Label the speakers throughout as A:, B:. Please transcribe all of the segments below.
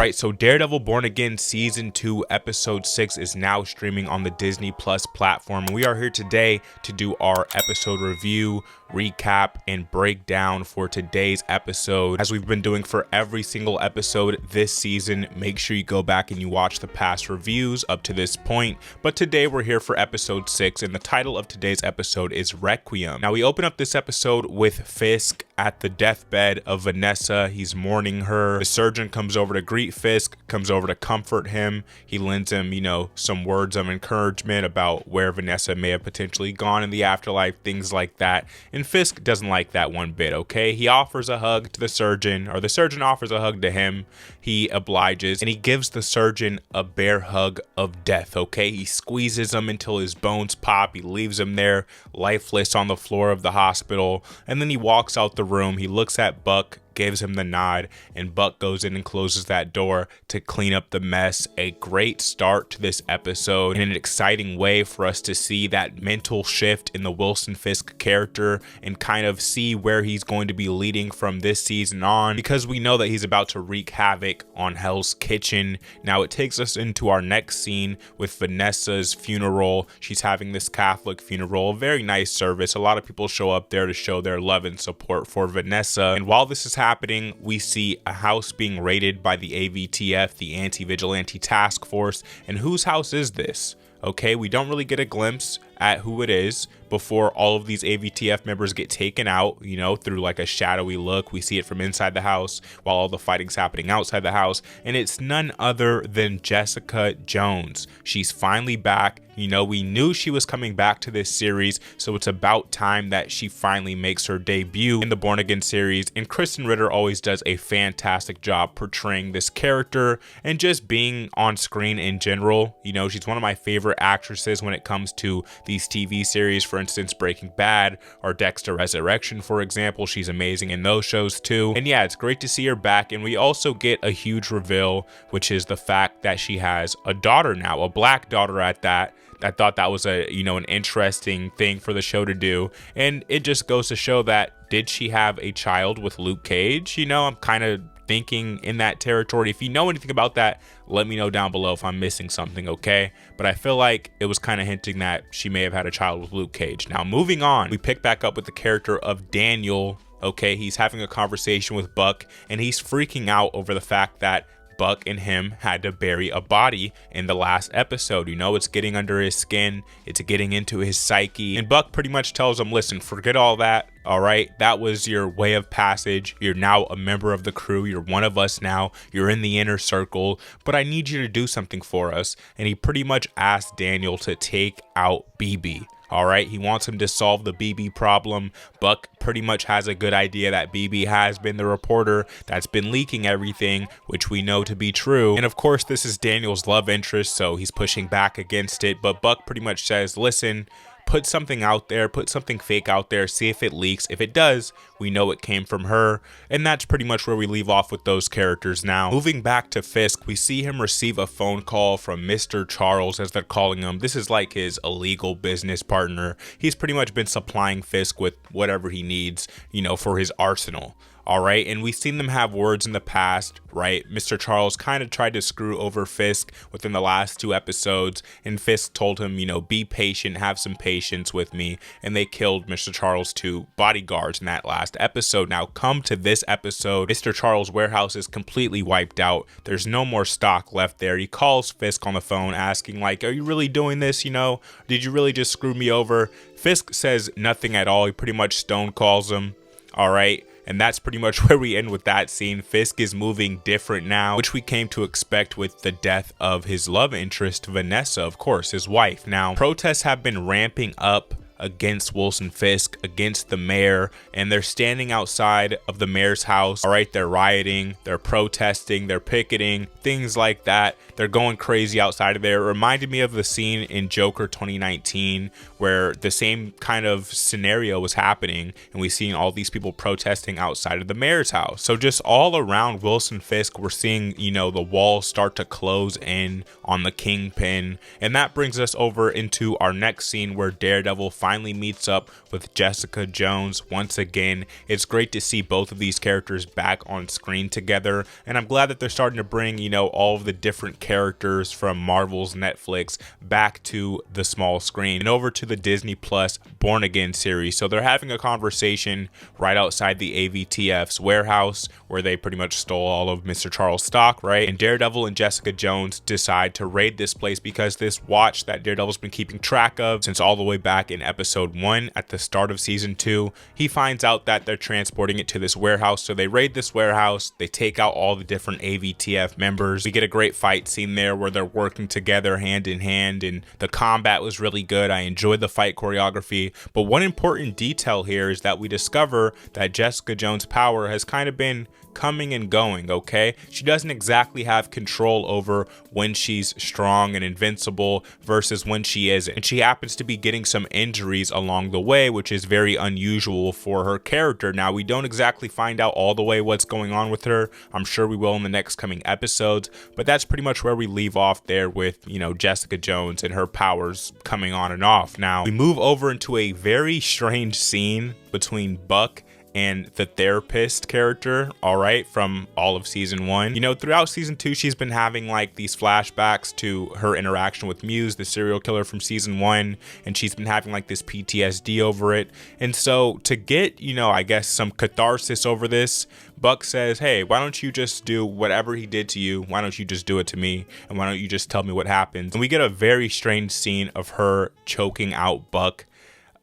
A: Alright, so Daredevil Born Again Season 2 Episode 6 is now streaming on the Disney Plus platform. We are here today to do our episode review, recap, and breakdown for today's episode. As we've been doing for every single episode this season, make sure you go back and you watch the past reviews up to this point. But today we're here for episode 6, and the title of today's episode is Requiem. Now we open up this episode with Fisk at the deathbed of Vanessa. He's mourning her. The surgeon comes over to greet Fisk, comes over to comfort him. He lends him, some words of encouragement about where Vanessa may have potentially gone in the afterlife, things like that. And Fisk doesn't like that one bit, okay? He offers a hug to the surgeon, or the surgeon offers a hug to him. He obliges, and he gives the surgeon a bear hug of death, okay? He squeezes him until his bones pop. He leaves him there lifeless on the floor of the hospital, and then he walks out the room. He looks at Buck, gives him the nod, and Buck goes in and closes that door to clean up the mess. A great start to this episode, in an exciting way for us to see that mental shift in the Wilson Fisk character and kind of see where he's going to be leading from this season on, because we know that he's about to wreak havoc on Hell's Kitchen. Now it takes us into our next scene with Vanessa's funeral. She's having this Catholic funeral, a very nice service. A lot of people show up there to show their love and support for Vanessa, and while this is happening, we see a house being raided by the AVTF, the Anti-Vigilante Task Force. And whose house is this? Okay, we don't really get a glimpse at who it is before all of these AVTF members get taken out, through like a shadowy look. We see it from inside the house while all the fighting's happening outside the house. And it's none other than Jessica Jones. She's finally back. We knew she was coming back to this series, so it's about time that she finally makes her debut in the Born Again series. And Kristen Ritter always does a fantastic job portraying this character and just being on screen in general. She's one of my favorite actresses when it comes to these TV series, for instance, Breaking Bad or Dexter Resurrection, for example. She's amazing in those shows too. And yeah, it's great to see her back. And we also get a huge reveal, which is the fact that she has a daughter now, a black daughter at that. I thought that was an interesting thing for the show to do. And it just goes to show that, did she have a child with Luke Cage? I'm kind of thinking in that territory. If you know anything about that, let me know down below if I'm missing something, okay? But I feel like it was kind of hinting that she may have had a child with Luke Cage. Now, moving on, we pick back up with the character of Daniel. Okay, he's having a conversation with Buck, and he's freaking out over the fact that Buck and him had to bury a body in the last episode. It's getting under his skin, it's getting into his psyche, and Buck pretty much tells him, listen, forget all that. All right, that was your way of passage. You're now a member of the crew. You're one of us now. You're in the inner circle, but I need you to do something for us. And he pretty much asked Daniel to take out BB. All right, he wants him to solve the BB problem. Buck pretty much has a good idea that BB has been the reporter that's been leaking everything, which we know to be true. And of course, this is Daniel's love interest, so he's pushing back against it. But Buck pretty much says, listen, put something out there, put something fake out there, see if it leaks. If it does, we know it came from her. And that's pretty much where we leave off with those characters now. Moving back to Fisk, we see him receive a phone call from Mr. Charles, as they're calling him. This is like his illegal business partner. He's pretty much been supplying Fisk with whatever he needs, for his arsenal. All right, and we've seen them have words in the past, right? Mr. Charles kind of tried to screw over Fisk within the last 2 episodes, and Fisk told him, be patient, have some patience with me, and they killed Mr. Charles' 2 bodyguards in that last episode. Now, come to this episode, Mr. Charles' warehouse is completely wiped out. There's no more stock left there. He calls Fisk on the phone asking, like, are you really doing this, Did you really just screw me over? Fisk says nothing at all. He pretty much stone calls him, all right? And that's pretty much where we end with that scene. Fisk is moving different now, which we came to expect with the death of his love interest, Vanessa, of course, his wife. Now, protests have been ramping up against Wilson Fisk, against the mayor, and they're standing outside of the mayor's house. All right, they're rioting, they're protesting, they're picketing, things like that. They're going crazy outside of there. It reminded me of the scene in Joker 2019 where the same kind of scenario was happening, and we seen all these people protesting outside of the mayor's house. So just all around Wilson Fisk, we're seeing, the walls start to close in on the Kingpin, and that brings us over into our next scene where Daredevil finally meets up with Jessica Jones once again. It's great to see both of these characters back on screen together, and I'm glad that they're starting to bring, you know, all of the different characters from Marvel's Netflix back to the small screen and over to the Disney Plus Born Again series. So they're having a conversation right outside the AVTF's warehouse where they pretty much stole all of Mr. Charles' stock, right? And Daredevil and Jessica Jones decide to raid this place because this watch that Daredevil's been keeping track of since all the way back in episode 1 at the start of season 2, he finds out that they're transporting it to this warehouse. So they raid this warehouse, they take out all the different AVTF members. We get a great fight scene there where they're working together hand in hand, and the combat was really good. I enjoyed the fight choreography. But one important detail here is that we discover that Jessica Jones' power has kind of been coming and going, okay? She doesn't exactly have control over when she's strong and invincible versus when she isn't. And she happens to be getting some injuries along the way, which is very unusual for her character. Now, we don't exactly find out all the way what's going on with her. I'm sure we will in the next coming episodes, but that's pretty much where we leave off there with, you know, Jessica Jones and her powers coming on and off. Now, we move over into a very strange scene between Buck and the therapist character, all right, from all of season 1. You know, throughout season 2, she's been having like these flashbacks to her interaction with Muse, the serial killer from season 1, and she's been having like this PTSD over it. And so to get, you know, I guess some catharsis over this, Buck says, hey, why don't you just do whatever he did to you? Why don't you just do it to me? And why don't you just tell me what happens? And we get a very strange scene of her choking out Buck.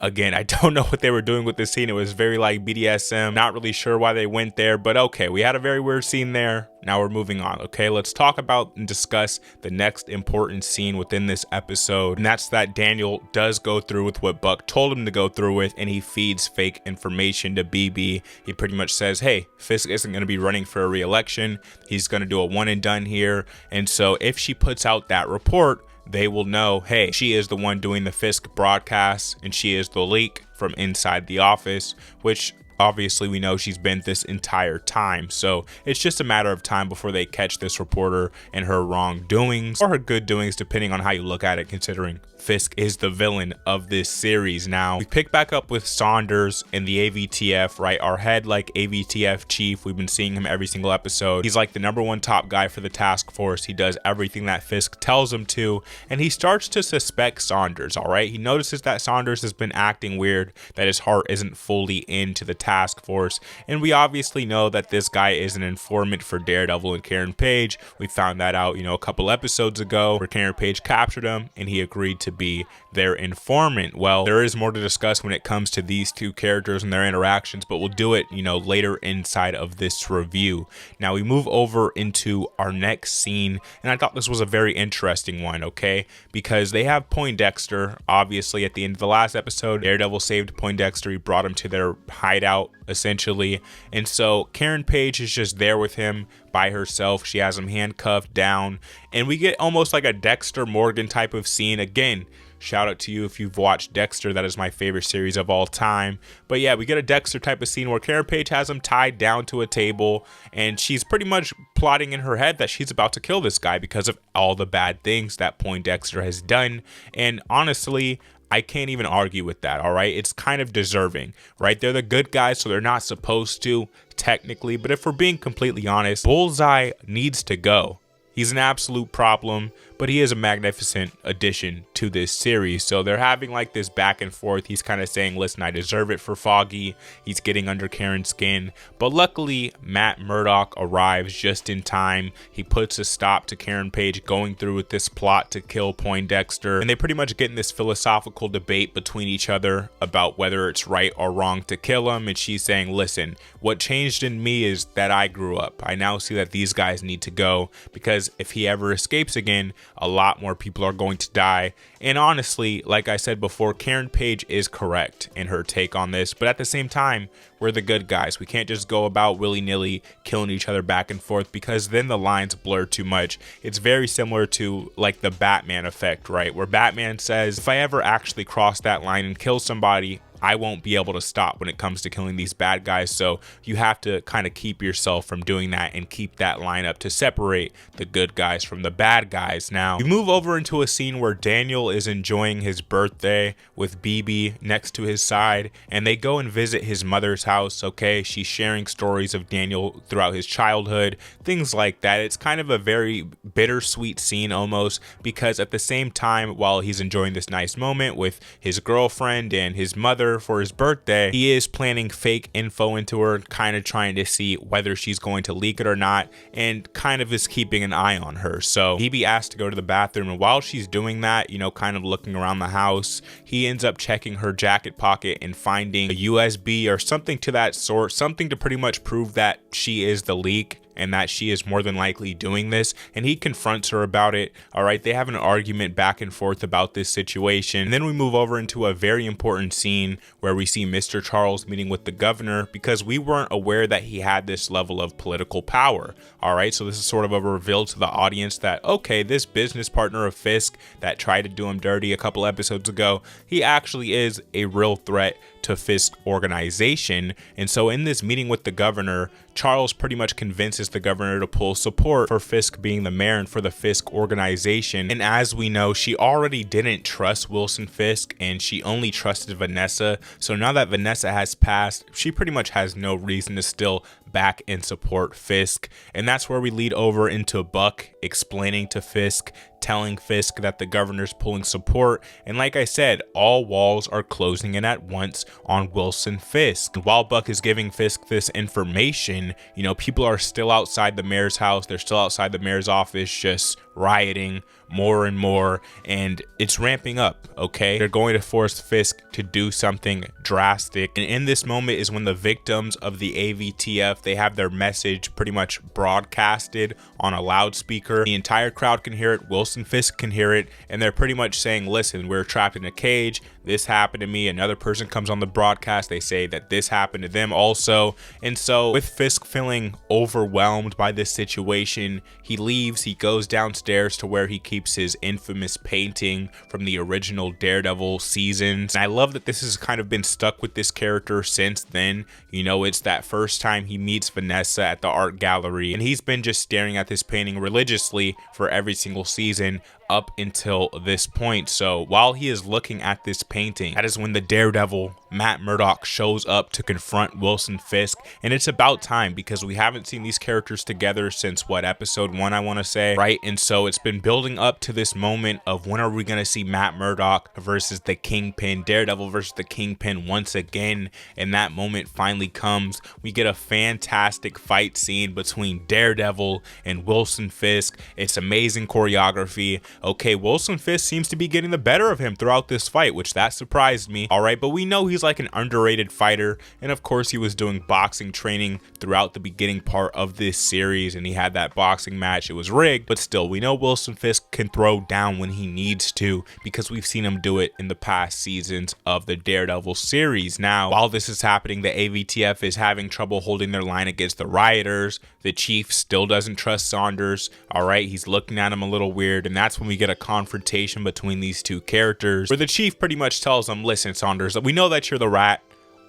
A: Again, I don't know what they were doing with this scene. It was very like BDSM. Not really sure why they went there, but okay, we had a very weird scene there. Now we're moving on, okay? Let's talk about and discuss the next important scene within this episode, and that's that Daniel does go through with what Buck told him to go through with, and he feeds fake information to BB. He pretty much says, hey, Fisk isn't going to be running for a re-election. He's going to do a one and done here, and so if she puts out that report, they will know, hey, she is the one doing the Fisk broadcast and she is the leak from inside the office, which obviously we know she's been this entire time. So it's just a matter of time before they catch this reporter and her wrongdoings or her good doings, depending on how you look at it, considering Fisk is the villain of this series. Now we pick back up with Saunders in the AVTF, right? Our head like AVTF chief. We've been seeing him every single episode. He's like the #1 top guy for the task force. He does everything that Fisk tells him to, and he starts to suspect Saunders, all right? He notices that Saunders has been acting weird, that his heart isn't fully into the task force, and we obviously know that this guy is an informant for Daredevil and Karen Page. We found that out, you know, a couple episodes ago where Karen Page captured him and he agreed to be their informant. Well, there is more to discuss when it comes to these two characters and their interactions, but we'll do it, you know, later inside of this review. Now we move over into our next scene, and I thought this was a very interesting one, okay? Because they have Poindexter, obviously at the end of the last episode, Daredevil saved Poindexter. He brought him to their hideout, essentially. And so Karen Page is just there with him by herself. She has him handcuffed down, and we get almost like a Dexter Morgan type of scene. Again, shout out to you if you've watched Dexter. That is my favorite series of all time. But yeah, we get a Dexter type of scene where Karen Page has him tied down to a table, and she's pretty much plotting in her head that she's about to kill this guy because of all the bad things that Poindexter has done. And honestly, I can't even argue with that, all right? It's kind of deserving, right? They're the good guys, so they're not supposed to, technically. But if we're being completely honest, Bullseye needs to go. He's an absolute problem, but he is a magnificent addition to this series. So they're having like this back and forth. He's kind of saying, listen, I deserve it for Foggy. He's getting under Karen's skin. But luckily, Matt Murdock arrives just in time. He puts a stop to Karen Page going through with this plot to kill Poindexter. And they pretty much get in this philosophical debate between each other about whether it's right or wrong to kill him. And she's saying, listen, what changed in me is that I grew up. I now see that these guys need to go, because if he ever escapes again, a lot more people are going to die. And honestly, like I said before, Karen Page is correct in her take on this, but at the same time, we're the good guys. We can't just go about willy-nilly killing each other back and forth, because then the lines blur too much. It's very similar to like the Batman effect, right? Where Batman says, if I ever actually cross that line and kill somebody, I won't be able to stop when it comes to killing these bad guys. So you have to kind of keep yourself from doing that and keep that lineup to separate the good guys from the bad guys. Now we move over into a scene where Daniel is enjoying his birthday with BB next to his side, and they go and visit his mother's house. Okay, she's sharing stories of Daniel throughout his childhood, things like that. It's kind of a very bittersweet scene almost, because at the same time, while he's enjoying this nice moment with his girlfriend and his mother for his birthday, he is planning fake info into her, kind of trying to see whether she's going to leak it or not, and kind of is keeping an eye on her. So BB asks to go to the bathroom, and while she's doing that, you know, kind of looking around the house, he ends up checking her jacket pocket and finding a USB or something to that sort, something to pretty much prove that she is the leak and that she is more than likely doing this, and he confronts her about it. All right, they have an argument back and forth about this situation, and then we move over into a very important scene where we see Mr. Charles meeting with the governor, because we weren't aware that he had this level of political power. All right, so this is sort of a reveal to the audience that, okay, this business partner of Fisk that tried to do him dirty a couple episodes ago, he actually is a real threat to Fisk organization. And so in this meeting with the governor, Charles pretty much convinces the governor to pull support for Fisk being the mayor and for the Fisk organization. And as we know, she already didn't trust Wilson Fisk and she only trusted Vanessa. So now that Vanessa has passed, she pretty much has no reason to still back and support Fisk. And that's where we lead over into Buck explaining to Fisk, telling Fisk that the governor's pulling support, and like I said, all walls are closing in at once on Wilson Fisk. And while Buck is giving Fisk this information, you know, people are still outside the mayor's house, they're still outside the mayor's office just rioting more and more, and it's ramping up. Okay, they're going to force Fisk to do something drastic, and in this moment is when the victims of the AVTF, they have their message pretty much broadcasted on a loudspeaker. The entire crowd can hear it, Wilson Fisk can hear it, and they're pretty much saying, listen, we're trapped in a cage, this happened to me. Another person comes on the broadcast, they say that this happened to them also. And so with Fisk feeling overwhelmed by this situation, he leaves, he goes downstairs to where he keeps his infamous painting from the original Daredevil seasons. And I love that this has kind of been stuck with this character since then. You know, it's that first time he meets Vanessa at the art gallery, and he's been just staring at this painting religiously for every single season up until this point. So while he is looking at this painting, that is when the Daredevil Matt Murdock shows up to confront Wilson Fisk, and it's about time because we haven't seen these characters together since what, episode 1, I want to say, right? And so it's been building up to this moment of when are we going to see Matt Murdock versus the Kingpin, Daredevil versus the Kingpin once again, and that moment finally comes. We get a fantastic fight scene between Daredevil and Wilson Fisk. It's amazing choreography. Okay, Wilson Fisk seems to be getting the better of him throughout this fight, which that surprised me. All right, but we know he's like an underrated fighter, and of course he was doing boxing training throughout the beginning part of this series, and he had that boxing match. It was rigged, but still, we know Wilson Fisk can throw down when he needs to because we've seen him do it in the past seasons of the Daredevil series. Now, while this is happening, the AVTF is having trouble holding their line against the rioters. The chief still doesn't trust Saunders. All right, he's looking at him a little weird, and that's when we get a confrontation between these two characters where the chief pretty much tells them, listen, Saunders, we know that you're the rat.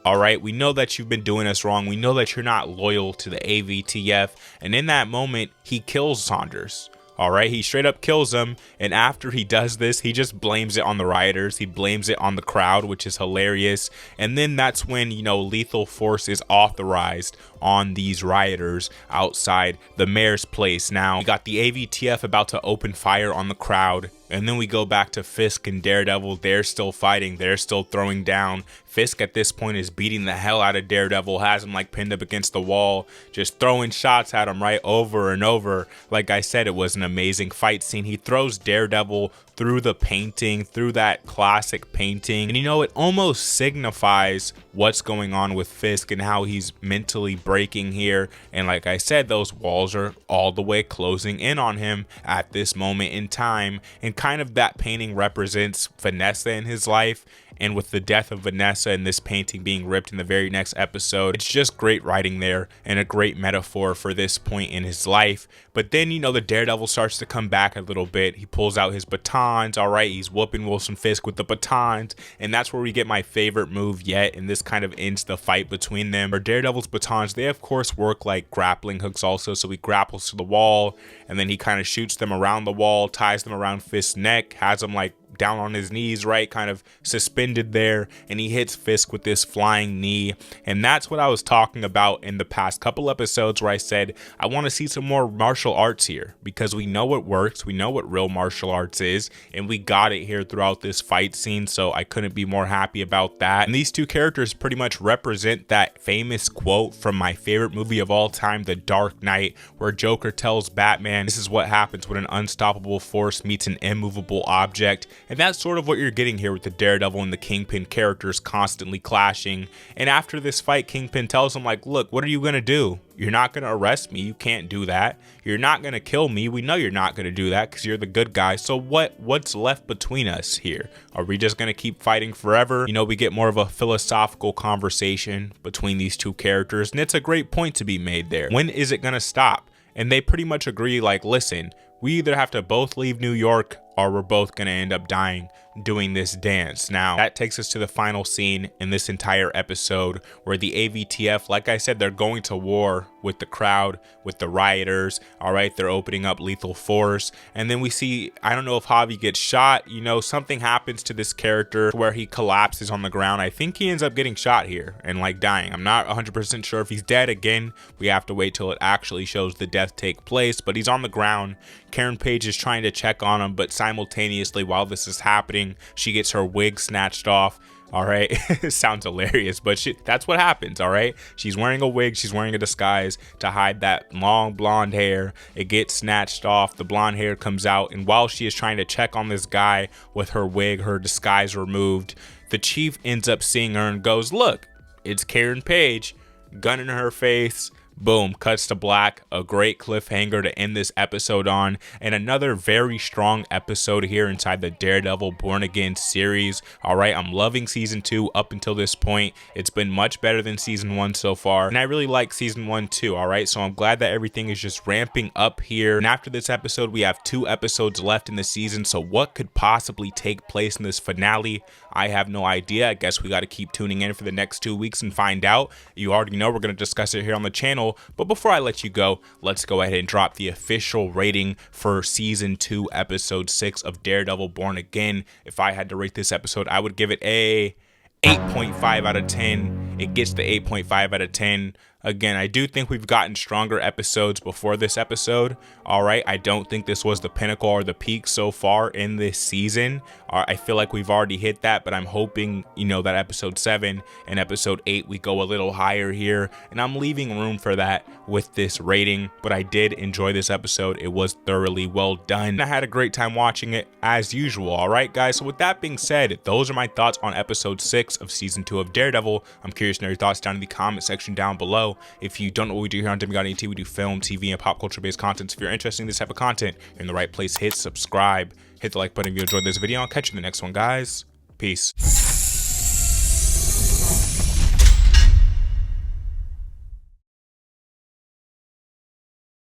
A: All right, we know that you've been doing us wrong. We know that you're not loyal to the AVTF. And in that moment, he kills Saunders. All right, he straight up kills him. And after he does this, he just blames it on the rioters. He blames it on the crowd, which is hilarious. And then that's when, you know, lethal force is authorized on these rioters outside the mayor's place. Now, we got the AVTF about to open fire on the crowd. And then we go back to Fisk and Daredevil. They're still fighting. They're still throwing down. Fisk at this point is beating the hell out of Daredevil, has him like pinned up against the wall, just throwing shots at him right over and over. Like I said, it was an amazing fight scene. He throws Daredevil through the painting, through that classic painting. And you know, it almost signifies what's going on with Fisk and how he's mentally breaking here. And like I said, those walls are all the way closing in on him at this moment in time. And kind of that painting represents Vanessa in his life. And with the death of Vanessa and this painting being ripped in the very next episode, it's just great writing there and a great metaphor for this point in his life. But then, you know, the Daredevil starts to come back a little bit. He pulls out his batons. All right, he's whooping Wilson Fisk with the batons. And that's where we get my favorite move yet. And this kind of ends the fight between them. Or Daredevil's batons, they of course work like grappling hooks also. So he grapples to the wall and then he kind of shoots them around the wall, ties them around Fisk's neck, has him like down on his knees, right, kind of suspended there, and he hits Fisk with this flying knee. And that's what I was talking about in the past couple episodes, where I said I want to see some more martial arts here, because we know it works, we know what real martial arts is, and we got it here throughout this fight scene. So I couldn't be more happy about that. And these two characters pretty much represent that famous quote from my favorite movie of all time, The Dark Knight, where Joker tells Batman, this is what happens when an unstoppable force meets an immovable object. And that's sort of what you're getting here with the Daredevil and the Kingpin characters constantly clashing. And after this fight, Kingpin tells him, like, look, what are you gonna do? You're not gonna arrest me. You can't do that. You're not gonna kill me. We know you're not gonna do that because you're the good guy. So what's left between us here? Are we just gonna keep fighting forever? You know, we get more of a philosophical conversation between these two characters, and it's a great point to be made there. When is it gonna stop? And they pretty much agree, like, listen, we either have to both leave New York or we're both going to end up dying doing this dance. Now, that takes us to the final scene in this entire episode, where the AVTF, like I said, they're going to war with the crowd, with the rioters. All right, they're opening up lethal force. And then we see, I don't know if Javi gets shot. You know, something happens to this character where he collapses on the ground. I think he ends up getting shot here and like dying. I'm not 100% sure if he's dead. Again, we have to wait till it actually shows the death take place, but he's on the ground. Karen Page is trying to check on him, but simultaneously while this is happening, she gets her wig snatched off. All right, it sounds hilarious, but that's what happens. All right, she's wearing a wig, she's wearing a disguise to hide that long blonde hair. It gets snatched off, the blonde hair comes out, and while she is trying to check on this guy with her wig, her disguise removed, the chief ends up seeing her and goes, look, it's Karen Page. Gun in her face. Boom, cuts to black. A great cliffhanger to end this episode on, and another very strong episode here inside the Daredevil Born Again series. All right, I'm loving season 2 up until this point. It's been much better than season 1 so far, and I really like season 1 too. All right, so I'm glad that everything is just ramping up here. And after this episode, we have 2 episodes left in the season, so what could possibly take place in this finale? I have no idea. I guess we got to keep tuning in for the next 2 weeks and find out. You already know we're going to discuss it here on the channel. But before I let you go, let's go ahead and drop the official rating for season 2, episode 6 of Daredevil Born Again. If I had to rate this episode, I would give it a 8.5 out of 10. It gets the 8.5 out of 10. Again, I do think we've gotten stronger episodes before this episode. All right, I don't think this was the pinnacle or the peak so far in this season. I feel like we've already hit that, but I'm hoping, you know, that episode 7 and episode 8, we go a little higher here. And I'm leaving room for that with this rating, but I did enjoy this episode. It was thoroughly well done. I had a great time watching it as usual. All right, guys. So with that being said, those are my thoughts on episode 6 of season 2 of Daredevil. I'm curious to know your thoughts down in the comment section down below. If you don't know what we do here on Demigod ET, we do film, TV, and pop culture based content. So if you're interested in this type of content, you're in the right place. Hit subscribe, hit the like button if you enjoyed this video. I'll catch you in the next one, guys. Peace.